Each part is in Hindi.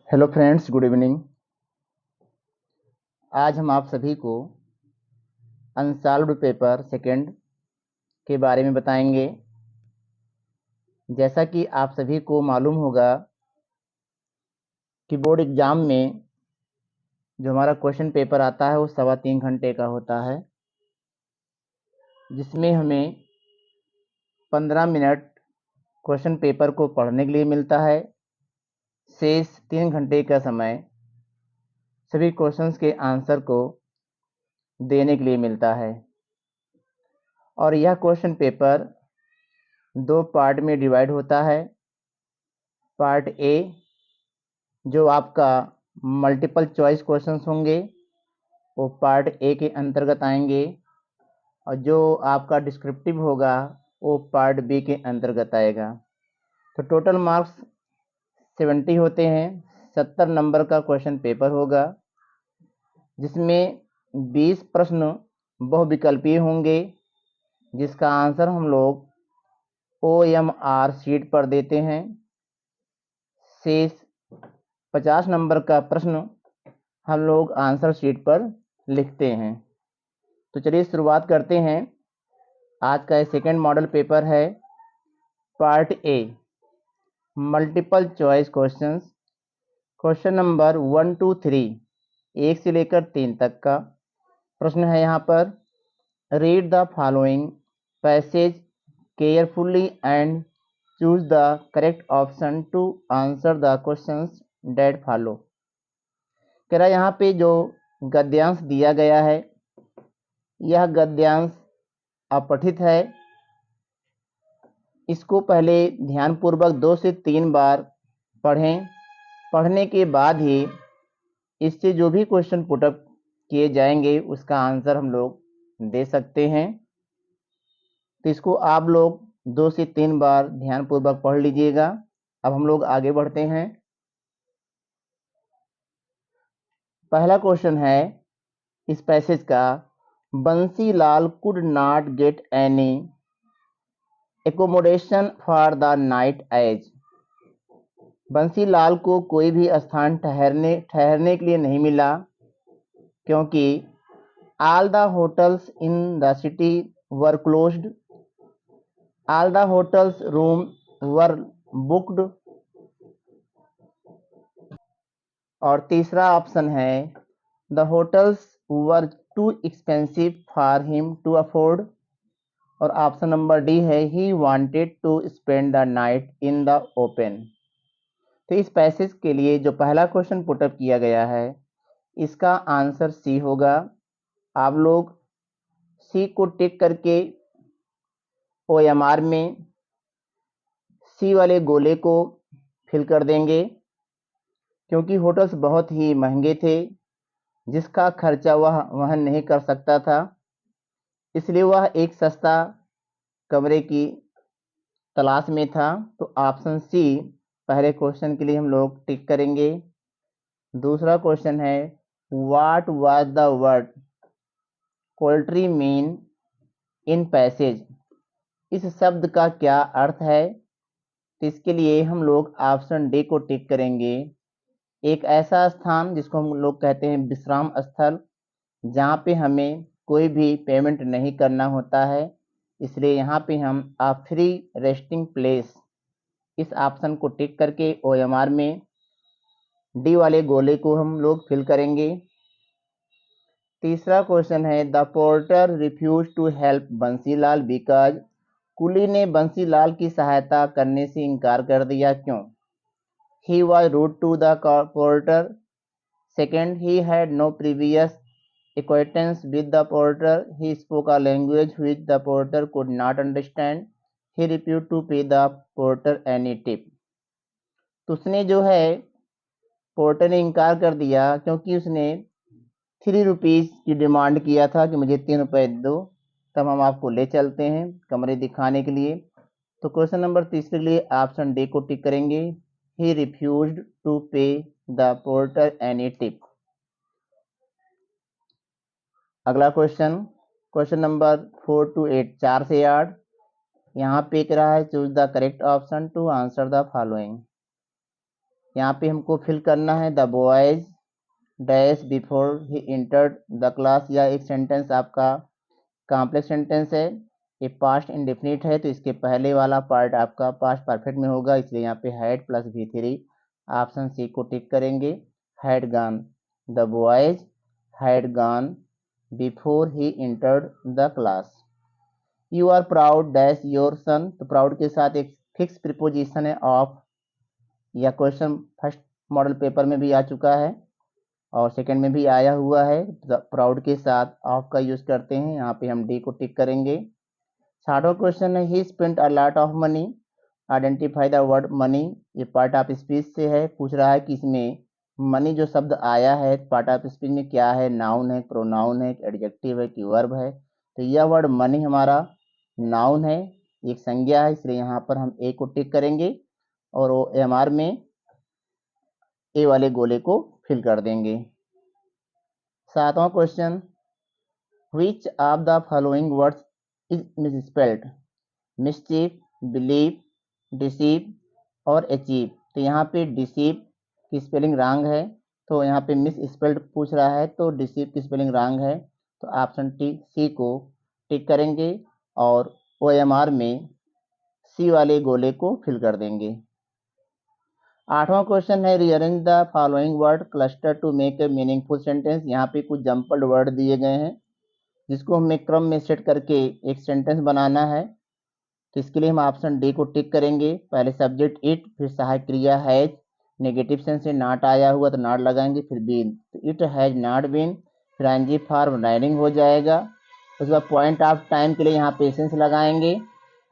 Hello friends, good evening. आज हम आप सभी को अनसॉल्व्ड पेपर सेकंड के बारे में बताएंगे। जैसा कि आप सभी को मालूम होगा कि बोर्ड एग्जाम में जो हमारा क्वेश्चन पेपर आता है वो 3.25 घंटे का होता है, जिसमें हमें 15 मिनट क्वेश्चन पेपर को पढ़ने के लिए मिलता है। शेष 3 घंटे का समय सभी क्वेश्चंस के आंसर को देने के लिए मिलता है। और यह क्वेश्चन पेपर 2 पार्ट में डिवाइड होता है। पार्ट ए जो आपका मल्टीपल चॉइस क्वेश्चंस होंगे वो पार्ट ए के अंतर्गत आएंगे, और जो आपका डिस्क्रिप्टिव होगा वो पार्ट बी के अंतर्गत आएगा। तो टोटल मार्क्स 70 होते हैं। 70 नंबर का क्वेश्चन पेपर होगा, जिसमें 20 प्रश्न बहुविकल्पीय होंगे, जिसका आंसर हम लोग OMR शीट पर देते हैं। शेष 50 नंबर का प्रश्न हम लोग आंसर शीट पर लिखते हैं। तो चलिए शुरुआत करते हैं। आज का सेकंड मॉडल पेपर है part A, multiple choice questions. Question number 1 2 3, 1 से लेकर 3 तक का प्रश्न है। यहाँ पर read the following passage carefully and choose the correct option to answer the questions that follow. कह रहा है यहाँ पे जो गद्यांश दिया गया है, यह गद्यांश अपठित है। इसको पहले ध्यानपूर्वक 2 से 3 बार पढ़ें। पढ़ने के बाद ही इससे जो भी क्वेश्चन पुटअप किए जाएंगे उसका आंसर हम लोग दे सकते हैं। तो इसको आप लोग 2 से 3 बार ध्यानपूर्वक पढ़ लीजिएगा। अब हम लोग आगे बढ़ते हैं। पहला क्वेश्चन है इस पैसेज का, Bansilal could not get any accommodation for the night as. Bansilal को कोई भी स्थान ठहरने के लिए नहीं मिला, क्योंकि all the hotels in the city were closed, all the hotels room were booked. और तीसरा ऑप्शन है the hotels were too expensive for him to afford. और ऑप्शन नंबर डी है he wanted to spend the night in the open. तो इस पैसेज के लिए जो पहला क्वेश्चन पुटअप किया गया है, इसका आंसर सी होगा। आप लोग सी को टिक करके OMR में सी वाले गोले को फिल कर देंगे, क्योंकि होटल्स बहुत ही महंगे थे, जिसका खर्चा वह वहन नहीं कर सकता था, इसलिए वह एक सस्ता कमरे की तलाश में था। तो ऑप्शन सी पहले क्वेश्चन के लिए हम लोग टिक करेंगे। दूसरा क्वेश्चन है what was the word poultry mean in passage. इस शब्द का क्या अर्थ है? तो इसके लिए हम लोग ऑप्शन डी को टिक करेंगे। एक ऐसा स्थान जिसको हम लोग कहते हैं विश्राम स्थल, जहाँ पे हमें कोई भी पेमेंट नहीं करना होता है, इसलिए यहाँ पे हम आ फ्री रेस्टिंग प्लेस इस ऑप्शन को टिक करके OMR में डी वाले गोले को हम लोग फिल करेंगे। तीसरा क्वेश्चन है the porter refuse to help Bansilal because. कुली ने बंसीलाल की सहायता करने से इनकार कर दिया, क्यों? He was rude to the porter. Second, he had no previous acquaintance with the porter. He spoke a language which the porter could not understand. He refused to pay the porter any tip. तो उसने जो है पोर्टर ने इनकार कर दिया, क्योंकि उसने 3 रुपीज़ की डिमांड किया था कि मुझे 3 रुपये दो, तब हम आपको ले चलते हैं कमरे दिखाने के लिए। तो क्वेश्चन नंबर 3 के लिए ऑप्शन डी को टिक करेंगे। ही रिफ्यूज्ड टू पे द पोर्टर एनी टिप। अगला क्वेश्चन, क्वेश्चन नंबर 4 to 8, 4 से 8, यहाँ पे कह रहा है choose the correct option to answer the following. यहाँ पे हमको फिल करना है the boys dash before he entered the class, या एक सेंटेंस आपका कॉम्प्लेक्स सेंटेंस है, ये पास्ट इंडेफिनिट है तो इसके पहले वाला पार्ट आपका पास्ट परफेक्ट में होगा, इसलिए यहाँ पे had plus V3 option C को टिक करेंगे। Had gone, the boys had gone before he entered the class. You are proud dash your son, तो प्राउड के साथ एक फिक्स प्रीपोजिशन है ऑफ, यह क्वेश्चन फर्स्ट मॉडल पेपर में भी आ चुका है और सेकंड में भी आया हुआ है। प्राउड के साथ ऑफ का यूज करते हैं, यहाँ पे हम डी को टिक करेंगे। 60वां क्वेश्चन है ही spent a lot of money, identify the word money, ये पार्ट ऑफ स्पीच से है, पूछ रहा है कि इसमें मनी जो शब्द आया है पार्ट ऑफ स्पीच में क्या है, नाउन है, प्रोनाउन है, एडजेक्टिव है कि वर्ब है, तो यह वर्ड मनी हमारा नाउन है, एक संज्ञा है, इसलिए यहाँ पर हम ए को टिक करेंगे और ओ एम आर में ए वाले गोले को फिल कर देंगे। 7वां question, which of the following words is misspelled, mischief, believe, deceive और अचीव, तो यहाँ पे डिसीव की स्पेलिंग रॉन्ग है, तो यहाँ पे मिस स्पेल्ड पूछ रहा है तो डिसीव की स्पेलिंग रॉन्ग है, तो ऑप्शन टी सी को टिक करेंगे और OMR में सी वाले गोले को फिल कर देंगे। 8वां क्वेश्चन है rearrange the following word cluster to make a meaningful sentence, यहाँ पे कुछ जम्पल्ड वर्ड दिए गए हैं जिसको हमें क्रम में सेट करके एक सेंटेंस बनाना है, तो इसके लिए हम ऑप्शन डी को टिक करेंगे। पहले सब्जेक्ट इट, फिर सहायक क्रिया हैज, नेगेटिव सेंस से नॉट आया हुआ तो नॉट लगाएंगे, फिर बीन, तो इट हैज नॉट बीन, फिर आईएनजी फॉर्म राइडिंग हो जाएगा। उसके बाद पॉइंट ऑफ टाइम के लिए यहाँ पे सेंस लगाएंगे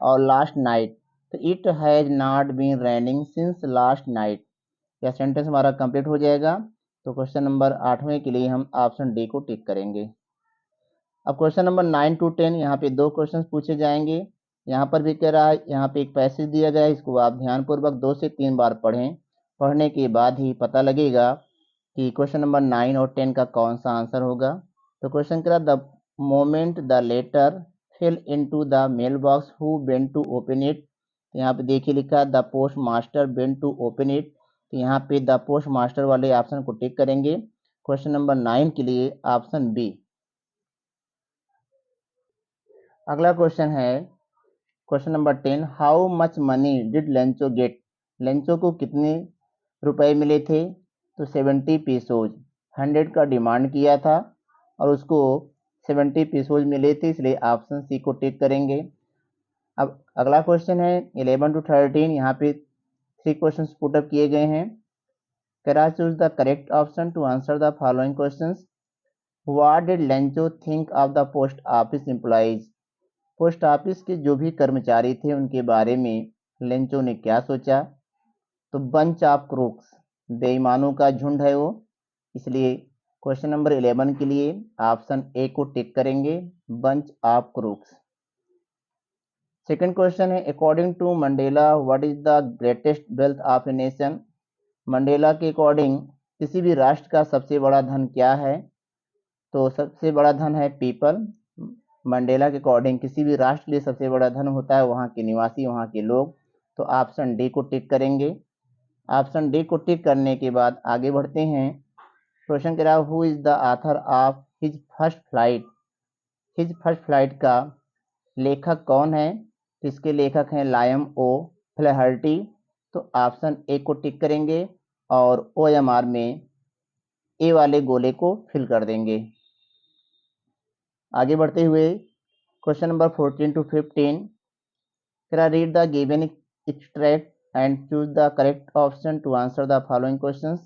और लास्ट नाइट, तो it has not been raining since last night, यह सेंटेंस हमारा कंप्लीट हो जाएगा। तो क्वेश्चन नंबर 8वें के लिए हम ऑप्शन डी को टिक करेंगे। अब क्वेश्चन नंबर 9 to 10 यहाँ पे दो क्वेश्चन पूछे जाएंगे। यहाँ पर भी कह रहा है, यहाँ पे एक पैसेज दिया गया है, इसको आप ध्यानपूर्वक 2 से 3 बार पढ़ें, पढ़ने के बाद ही पता लगेगा कि क्वेश्चन नंबर 9 और 10 का कौन सा आंसर होगा। तो क्वेश्चन कह रहा the moment the letter fell into the mailbox who went to open it, यहाँ पे देखिए लिखा the postmaster went to open it, तो यहाँ पे द पोस्ट मास्टर वाले ऑप्शन को टिक करेंगे। क्वेश्चन नंबर 9 के लिए ऑप्शन बी। अगला क्वेश्चन है question number 10, how much money did Lencho get, Lencho को कितने रुपए मिले थे, तो 70 पीसोज, 100 का डिमांड किया था और उसको 70 पीसोज मिले थे, इसलिए ऑप्शन सी को टिक करेंगे। अब अगला क्वेश्चन है 11 to 13, यहाँ पे 3 क्वेश्चन पुटअप किए गए हैं। करा choose the correct option to answer the following questions. What did Lencho think of the post office employees, post office के जो भी कर्मचारी थे उनके बारे में लेंचो ने क्या सोचा, तो बंच ऑफ क्रूक्स, बेईमानों का झुंड है वो, इसलिए क्वेश्चन नंबर 11 के लिए ऑप्शन ए को टिक करेंगे, bunch of crooks. Second question is according to Mandela what is the greatest wealth of a nation, Mandela के अकॉर्डिंग किसी भी राष्ट्र का सबसे बड़ा धन क्या है, तो सबसे बड़ा धन है पीपल। मंडेला के अकॉर्डिंग किसी भी राष्ट्र के लिए सबसे बड़ा धन होता है वहाँ के निवासी, वहाँ के लोग, तो ऑप्शन डी को टिक करेंगे। ऑप्शन डी को टिक करने के बाद आगे बढ़ते हैं। क्वेश्चन कह रहा है who is the author of his first flight, his first flight का लेखक कौन है, तो इसके लेखक हैं लायम ओ फ्लहर्टी, तो ऑप्शन ए को टिक करेंगे और OMR में ए वाले गोले को फिल कर देंगे। आगे बढ़ते हुए question number 14 to 15, read the given extract and choose the correct option to answer the following questions.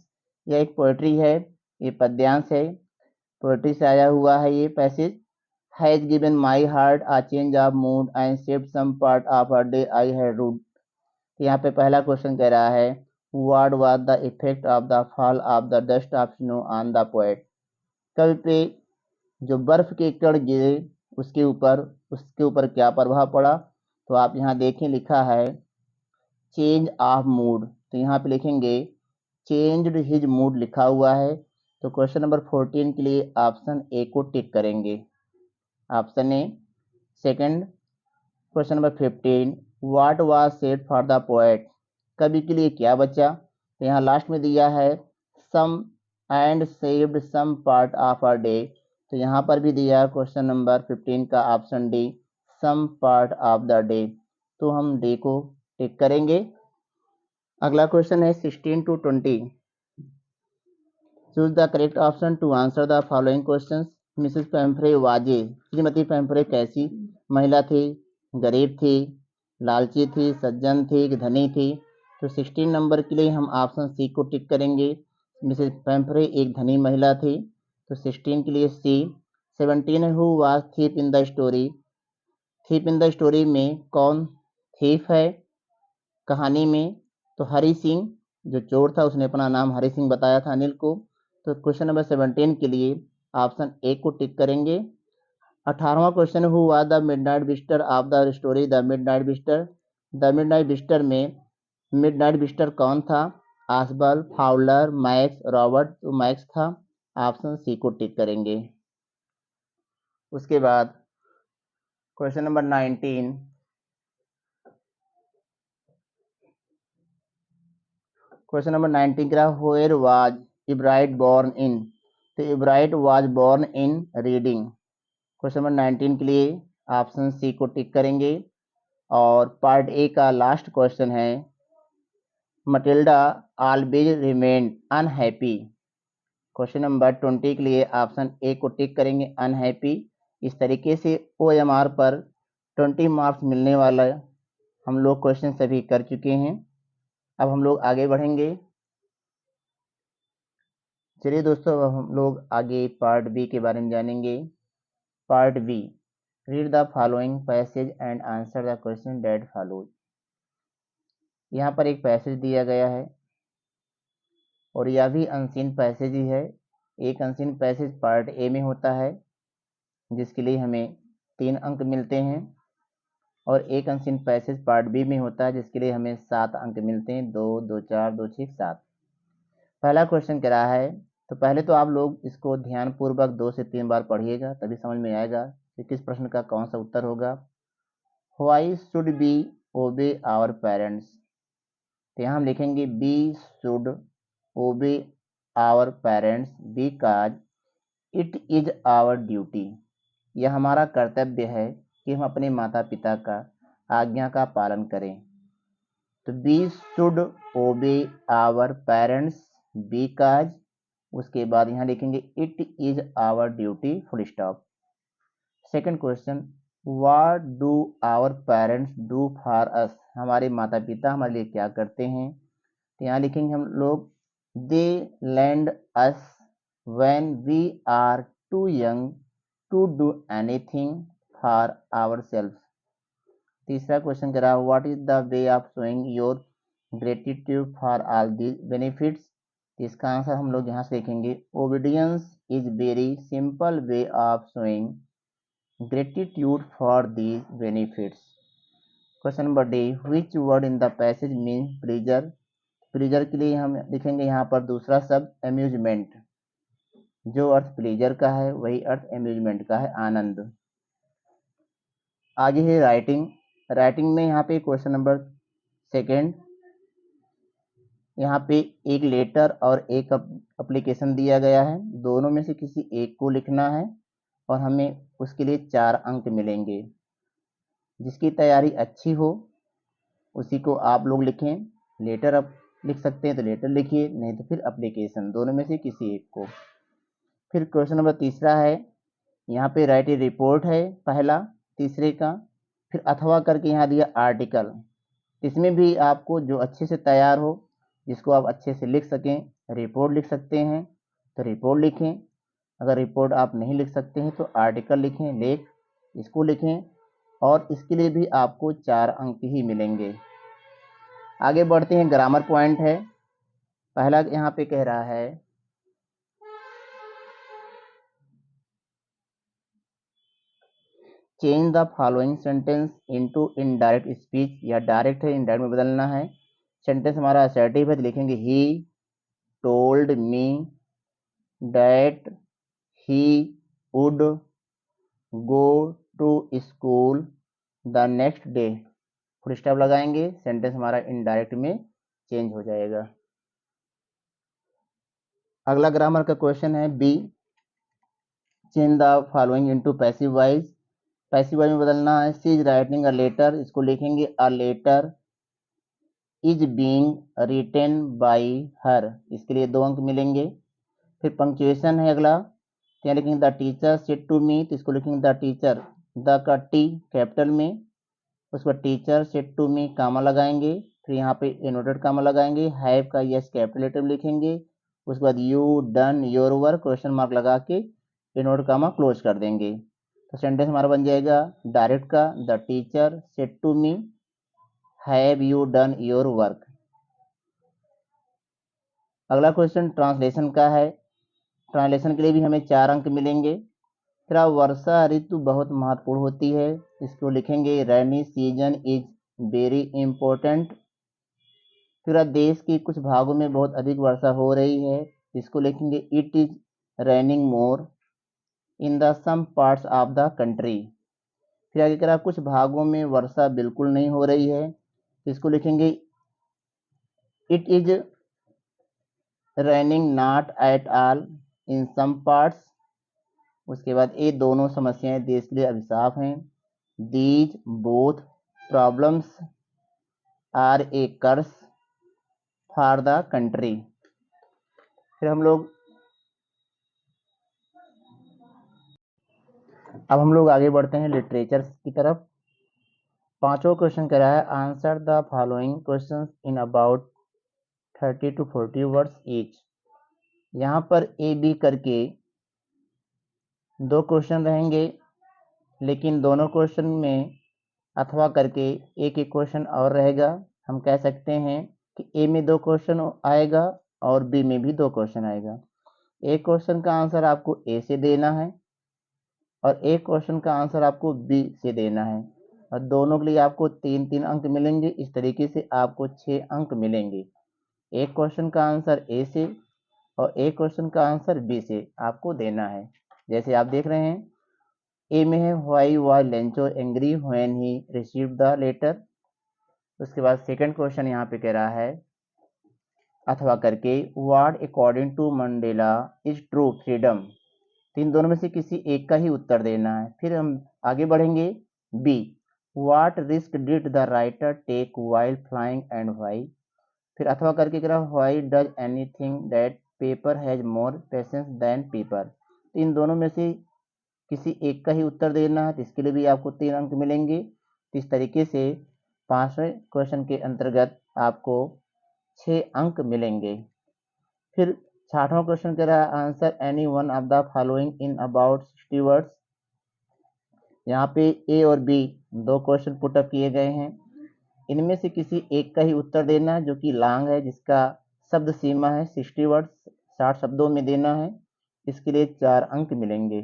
यह एक पोएट्री है, ये पद्यांश है, पोएट्री से आया हुआ है ये passage. Has given my heart a change of mood and saved some part of a day I had rued, यहाँ पे पहला क्वेश्चन कह रहा है what was the effect of the fall of the dust of snow on the poet, कवि पे जो बर्फ के कण गिरे उसके ऊपर क्या प्रभाव पड़ा, तो आप यहाँ देखें लिखा है चेंज ऑफ मूड, तो यहाँ पे लिखेंगे चेंज्ड हिज मूड लिखा हुआ है, तो क्वेश्चन नंबर 14 के लिए ऑप्शन ए को टिक करेंगे, option A. Second question number 15, what was said for the poet, कवि के लिए क्या बचा, तो यहाँ लास्ट में दिया है some and saved some part of a day, तो यहाँ पर भी दिया है क्वेश्चन नंबर 15 का option D, some part of the day, तो हम डे को टिक करेंगे। अगला क्वेश्चन है 16 to 20। Choose the correct option to answer the following questions. Mrs Pumphrey was, श्रीमती पेम्फ्रे कैसी महिला थी? गरीब थी, लालची थी, सज्जन थी कि धनी थी? तो 16 नंबर के लिए हम ऑप्शन सी को टिक करेंगे। मिसेस पेम्फ्रे एक धनी महिला थी, तो 16 के लिए सी। 17 who was thief in the story, thief in the story में कौन थीफ है कहानी में? तो हरि सिंह, जो चोर था उसने अपना नाम हरि सिंह बताया था अनिल को। तो क्वेश्चन नंबर 17 के लिए ऑप्शन ए को टिक करेंगे। 18वां question, who was the midnight visitor of the story the midnight visitor? The midnight visitor में मिडनाइट विजिटर कौन था? Ausable, Fowler, Max, Robert? तो मैक्स था, ऑप्शन सी को टिक करेंगे। उसके बाद क्वेश्चन नंबर 19, क्वेश्चन नंबर 19 का where was Ebright born in? तो Ebright was born in Reading. Question number 19 के लिए ऑप्शन सी को टिक करेंगे। और पार्ट ए का लास्ट क्वेश्चन है, Matilda always remained unhappy. Question number 20 के लिए ऑप्शन ए को टिक करेंगे, अनहैप्पी। इस तरीके से OMR पर 20 मार्क्स मिलने वाला हम लोग क्वेश्चन सभी कर चुके हैं। अब हम लोग आगे बढ़ेंगे। चलिए दोस्तों, अब हम लोग आगे पार्ट बी के बारे में जानेंगे। Part B, read the following passage and answer the question that follows. यहाँ पर एक पैसेज दिया गया है और यह भी अनसीन पैसेज ही है। एक अनसीन पैसेज पार्ट ए में होता है जिसके लिए हमें 3 अंक मिलते हैं, और एक अनसीन पैसेज पार्ट बी में होता है जिसके लिए हमें 7 अंक मिलते हैं, 2 2 4 2 6 7। पहला क्वेश्चन क्या रहा है, तो पहले तो आप लोग इसको ध्यानपूर्वक 2 से 3 बार पढ़िएगा, तभी समझ में आएगा कि किस प्रश्न का कौन सा उत्तर होगा। Why should we obey our parents? तो यहाँ हम लिखेंगे we should obey our parents because it is our duty. यह हमारा कर्तव्य है कि हम अपने माता पिता का आज्ञा का पालन करें। तो we should obey our parents because, उसके बाद यहाँ लिखेंगे it is our duty, full stop. Second question, what do our parents do for us? हमारे माता पिता हमारे लिए क्या करते हैं? तो यहाँ लिखेंगे हम लोग they land us when we are too young to do anything for our self. तीसरा क्वेश्चन करा, what is the way of showing your gratitude for all these benefits? इसका आंसर हम लोग यहाँ से देखेंगे, obedience is very simple way of showing gratitude for these benefits. Question number D, which word in the passage mean pleasure? Pleasure के लिए हम लिखेंगे यहाँ पर दूसरा शब्द अम्यूजमेंट। जो अर्थ प्लीजर का है वही अर्थ अम्यूजमेंट का है, आनंद। आगे है राइटिंग। राइटिंग में यहाँ पे क्वेश्चन नंबर सेकेंड, यहाँ पे एक लेटर और एक एप्लीकेशन दिया गया है, दोनों में से किसी एक को लिखना है और हमें उसके लिए 4 अंक मिलेंगे। जिसकी तैयारी अच्छी हो उसी को आप लोग लिखें। लेटर आप लिख सकते हैं तो लेटर लिखिए, नहीं तो फिर एप्लीकेशन, दोनों में से किसी एक को। फिर क्वेश्चन नंबर तीसरा है, यहाँ पे राइट ए रिपोर्ट है पहला तीसरे का, फिर अथवा करके यहाँ दिया आर्टिकल। इसमें भी आपको जो अच्छे से तैयार हो, जिसको आप अच्छे से लिख सकें, रिपोर्ट लिख सकते हैं तो रिपोर्ट लिखें। अगर रिपोर्ट आप नहीं लिख सकते हैं तो आर्टिकल लिखें, लेख, इसको लिखें, और इसके लिए भी आपको 4 अंक ही मिलेंगे। आगे बढ़ते हैं, ग्रामर पॉइंट है। पहला यहाँ पे कह रहा है, change the following sentence into indirect speech. या डायरेक्ट है, इनडायरेक्ट में बदलना है। सेंटेंस हमारा असर्टिव है तो लिखेंगे he told me that he would go to school the next day, full stop लगाएंगे, सेंटेंस हमारा इनडायरेक्ट में चेंज हो जाएगा। अगला ग्रामर का क्वेश्चन है B, change the following into passive voice. Passive voice में बदलना है। She is writing a letter, इसको लिखेंगे अ letter is being written by her, इसके लिए 2 अंक मिलेंगे। फिर पंक्चुएशन है अगला, यहाँ लिखेंगे the teacher said to me, तो इसको लिखेंगे द टीचर, द का टी कैपिटल में, उसके बाद teacher said to me comma लगाएंगे, फिर यहाँ पे इनवर्टेड कामा लगाएंगे, हैव का यस कैपिटल लेटर में लिखेंगे, उसके बाद you done your work question mark लगा के इनवर्टेड कामा क्लोज कर देंगे। तो सेंटेंस हमारा बन जाएगा डायरेक्ट का, the teacher said to me have you done your work. अगला क्वेश्चन ट्रांसलेशन का है। ट्रांसलेशन के लिए भी हमें 4 अंक मिलेंगे। फिर वर्षा ऋतु बहुत महत्वपूर्ण होती है, इसको लिखेंगे rainy season is very important. फिर देश के कुछ भागों में बहुत अधिक वर्षा हो रही है, इसको लिखेंगे it is raining more in the some parts of the country. फिर आगे कह रहा कुछ भागों में वर्षा बिल्कुल नहीं हो रही है, इसको लिखेंगे it is raining not at all in some parts. उसके बाद ये दोनों समस्याएं देश के लिए अभिशाप हैं। These both problems are a curse for the country. फिर अब हम लोग आगे बढ़ते हैं लिटरेचर की तरफ। 5वां क्वेश्चन कह रहा है answer the following questions in about 30 to 40 words each. यहाँ पर ए बी करके 2 क्वेश्चन रहेंगे, लेकिन दोनों क्वेश्चन में अथवा करके एक क्वेश्चन और रहेगा। हम कह सकते हैं कि ए में 2 क्वेश्चन आएगा और बी में भी 2 क्वेश्चन आएगा। एक क्वेश्चन का आंसर आपको ए से देना है और एक क्वेश्चन का आंसर आपको बी से देना है, और दोनों के लिए आपको 3-3 अंक मिलेंगे। इस तरीके से आपको 6 अंक मिलेंगे। एक क्वेश्चन का आंसर ए से और एक क्वेश्चन का आंसर बी से आपको देना है। जैसे आप देख रहे हैं ए में है why was Lencho angry when he received the letter. उसके बाद सेकंड क्वेश्चन यहाँ पे कह रहा है अथवा करके what according to Mandela is true freedom. तो इन दोनों में से किसी एक का ही उत्तर देना है। फिर हम आगे बढ़ेंगे B, what risk did the writer take while flying and why. फिर अथवा करके कह रहा why does anything that paper has more patience than paper. तो इन दोनों में से किसी एक का ही उत्तर देना है, तो इसके लिए भी आपको 3 अंक मिलेंगे। तो इस तरीके से 5वें क्वेश्चन के अंतर्गत आपको 6 अंक मिलेंगे। फिर 6वां क्वेश्चन कह रहा है answer any one of the following in about 60 words. यहाँ पे ए और बी 2 क्वेश्चन पुटअप किए गए हैं, इनमें से किसी एक का ही उत्तर देना है जो कि लॉन्ग है, जिसका शब्द सीमा है 60 वर्ड्स, 60 शब्दों में देना है। इसके लिए 4 अंक मिलेंगे।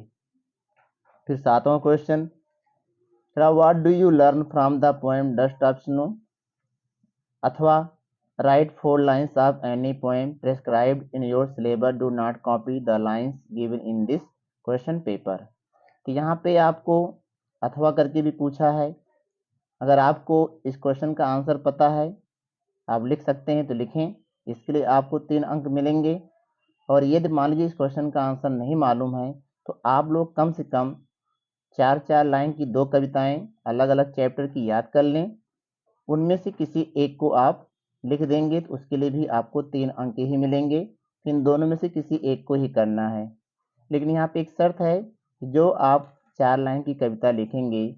फिर 7वां question, what do you learn from the poem dust of snow. अथवा write 4 lines of any poem prescribed in your syllabus, do not copy the lines given in this question paper. तो यहाँ पे आपको अथवा करके भी पूछा है। अगर आपको इस क्वेश्चन का आंसर पता है आप लिख सकते हैं तो लिखें, इसके लिए आपको 3 अंक मिलेंगे। और यदि मान लीजिए इस क्वेश्चन का आंसर नहीं मालूम है तो आप लोग कम से कम 4-4 लाइन की 2 कविताएं अलग अलग चैप्टर की याद कर लें, उनमें से किसी एक को आप लिख देंगे तो उसके लिए भी आपको 3 अंक ही मिलेंगे। इन दोनों में से किसी एक को ही करना है। लेकिन यहाँ पे एक शर्त है, जो आप 4 लाइन की कविता लिखेंगे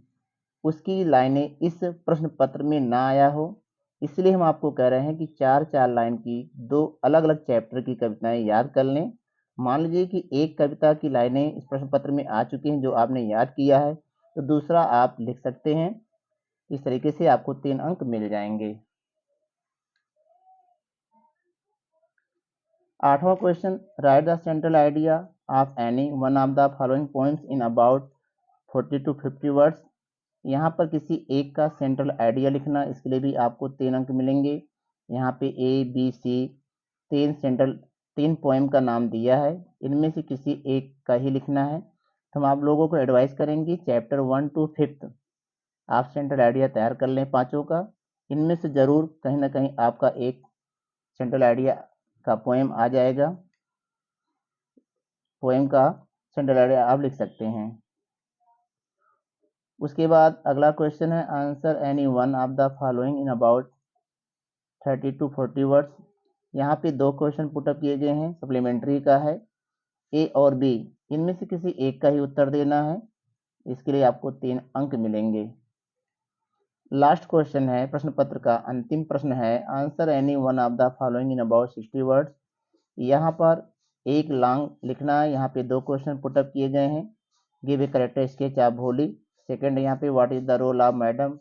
उसकी लाइनें इस प्रश्न पत्र में ना आया हो, इसलिए हम आपको कह रहे हैं कि 4-4 लाइन की 2 अलग अलग चैप्टर की कविताएं याद कर लें। मान लीजिए कि एक कविता की लाइनें इस प्रश्न पत्र में आ चुकी हैं जो आपने याद किया है, तो दूसरा आप लिख सकते हैं। इस तरीके से आपको 3 अंक मिल जाएंगे। 8वां question, write the central idea of any one of the following points in about 40 to 50 words. यहाँ पर किसी एक का सेंट्रल आइडिया लिखना, इसके लिए भी आपको 3 अंक मिलेंगे। यहाँ पे ए बी सी 3 पोएम का नाम दिया है, इनमें से किसी एक का ही लिखना है। तो हम आप लोगों को एडवाइस करेंगे चैप्टर 1 to 5 आप सेंट्रल आइडिया तैयार कर लें 5 का। इनमें से ज़रूर कहीं ना कहीं आपका एक सेंट्रल आइडिया का पोएम आ जाएगा। पोएम का सेंटेंस आप लिख सकते हैं। उसके बाद अगला क्वेश्चन है answer any one of the following in about 30 to 40 words. यहाँ पे दो क्वेश्चन पुटअप किए गए हैं, सप्लीमेंट्री का है। ए और बी इनमें से किसी एक का ही उत्तर देना है। इसके लिए आपको 3 अंक मिलेंगे। लास्ट क्वेश्चन है प्रश्न पत्र का अंतिम प्रश्न है answer any one of the following in about 60 words. यहाँ पर एक लॉन्ग लिखना है। यहाँ पे दो क्वेश्चन पुटअप किए गए हैं। Give a character sketch of Bholi. Second यहाँ पे what is the role of Madam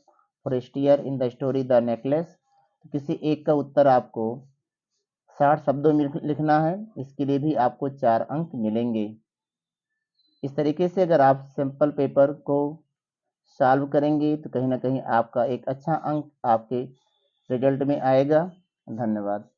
Forestier in the story The Necklace. किसी एक का उत्तर आपको 60 शब्दों में लिखना है। इसके लिए भी आपको 4 अंक मिलेंगे। इस तरीके से अगर आप सैंपल पेपर को सॉल्व करेंगे तो कहीं ना कहीं आपका एक अच्छा अंक आपके रिजल्ट में आएगा। धन्यवाद।